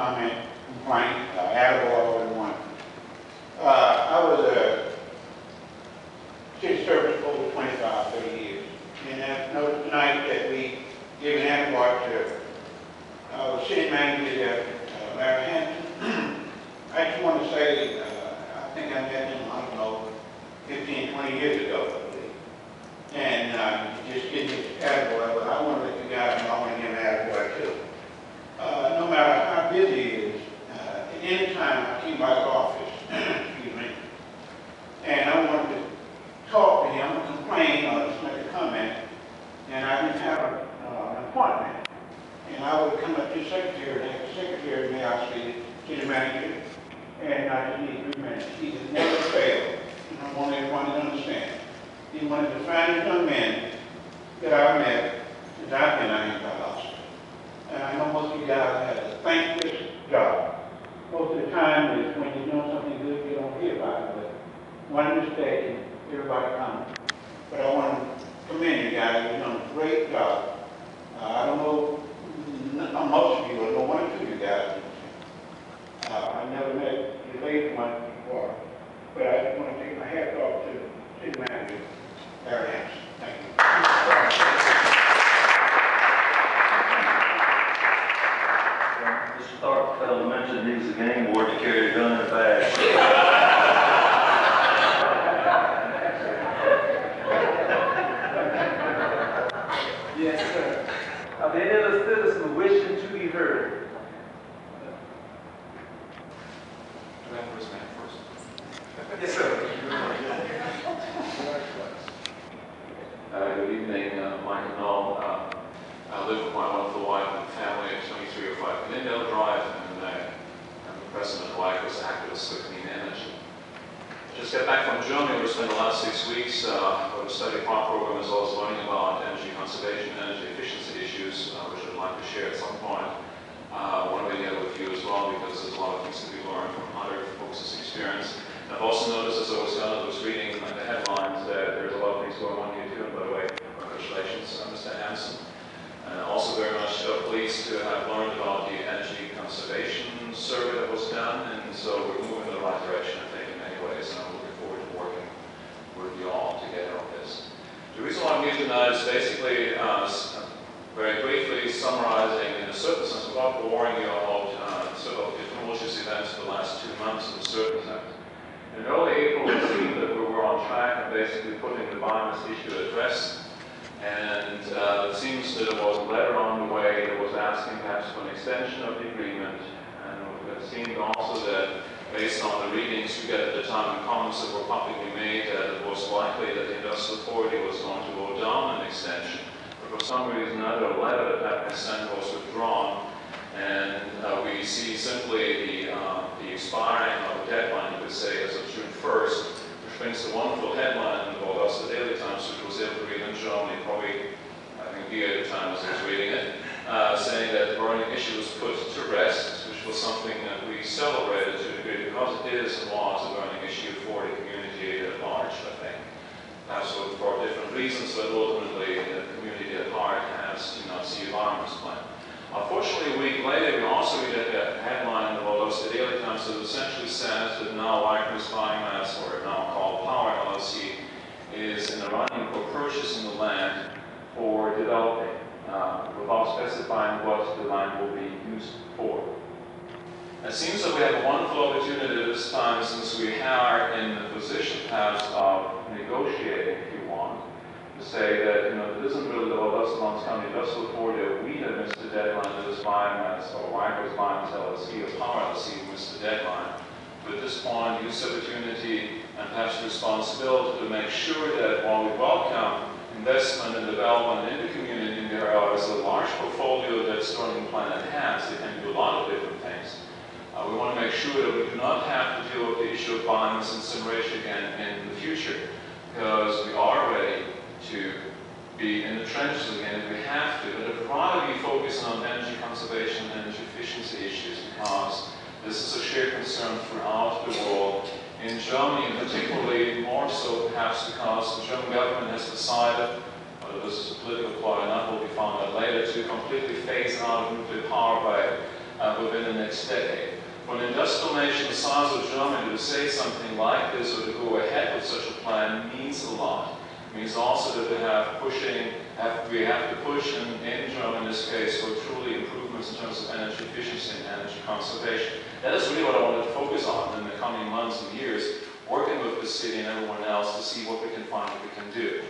comment, complaint, attaboy, whatever you want. I was a city service for over 25, 30 years. And I noticed tonight that we gave an attaboy to our city manager there, Larry Hanson. I just want to say, I think I met him, I don't know, 15, 20 years ago, I believe. And just getting his attaboy, but I want to let you guys know I want to give him an attaboy too. No matter how busy he is, at any time I came by his office, excuse me, and I wanted to talk to him, complain, or just make a comment, and I didn't have an appointment. And I would come up to the secretary and ask the secretary, may I see the city manager? And I just need 3 minutes. He has never failed. And I want everyone to understand. He's one of the finest young men that I've met since I've been out here by Austin. And I know most of you guys have a thankless job. Most of the time is when you're doing something good, you don't hear about it. But one mistake and everybody comes. But I want to commend you guys. You've done a great job. I don't know, most of you, I know one or two of you guys. I never met the lady one before. But I just want to take my hat off to the city manager, Larry Hanson. Thank you. Mr. Tharp failed to mention he was a game ward to carry a gun in a bag. Yes, sir. Are there any other citizens wishing to be heard? Do I have first man first? Yes, sir. Good evening, Mike and Noel. I live with my wonderful wife and family at 2305 Glendale Drive, and I'm the president of WICO's activist for clean energy. Just got back from Germany. We spent the last 6 weeks with a study part program as well as learning about energy conservation, energy efficiency issues, which I'd like to share at some point. One video with you as well, because there's a lot of things to be learned from other folks' experience. And I've also noticed as I was reading the headlines that there's a lot of things going on here too. And by the way, congratulations, Mr. Hanson. Also very much pleased to have learned about the energy conservation survey that was done, and so we're moving in the right direction, I think, in many ways, and I'm looking forward to working with you all together on this. The reason why I'm here tonight is basically very briefly summarizing, in a certain sense, without boring you all, sort of the tumultuous events of the last 2 months in a certain sense. In early April, it seemed that we were on track and basically putting the biomass issue at rest. And it seems that there was a letter on the way that was asking perhaps for an extension of the agreement. And it seemed also that, based on the readings we get at the time and comments that were publicly made, that it was likely that the Industrial Authority was going to vote down an extension. But for some reason, another letter that had been sent was withdrawn. And we see simply the expiring of the deadline, you could say, as of June 1st. Brings the wonderful headline in the Waldorf Daily Times, which was able to read in Germany, probably, I think, at the time as I was reading it, saying that the burning issue was put to rest, which was something that we celebrated to a degree because it is and was a burning issue for the community at large, I think. Perhaps for different reasons, but ultimately the community at heart has to not see a biomass plant. Unfortunately, a week later, we also read a headline in the Waldorf Daily Times that essentially says that now WICO's biomass, or now called Power LLC, is in the running for purchasing the land for developing, without specifying what the land will be used for. It seems that we have a wonderful opportunity this time, since we are in the position perhaps of negotiating, if you want, to say that, it isn't really the Waldorf County Industrial Authority that we have missed the deadline to this biomass, or WICO's biomass LLC, or Power LLC missed the deadline. But at this point, use the opportunity and perhaps responsibility to make sure that while we welcome investment and development in the community, there is a large portfolio that Sterling Planet has. It can do a lot of different things. We want to make sure that we do not have to deal with the issue of biomass incineration again in the future, because we are ready to be in the trenches again if we have to, but I'd rather be focusing on energy conservation and energy efficiency issues, because this is a shared concern throughout the world. In Germany, particularly more so perhaps because the German government has decided, whether this is a political ploy or not, will be found out later, to completely phase out of nuclear power by within the next decade. For an industrial nation the size of Germany to say something like this or to go ahead with such a plan means a lot. It means also that we have to push in Germany in this case for truly improvements in terms of energy efficiency and energy conservation. That is really what I wanted to focus on in the coming months and years, working with the city and everyone else to see what we can find, what we can do.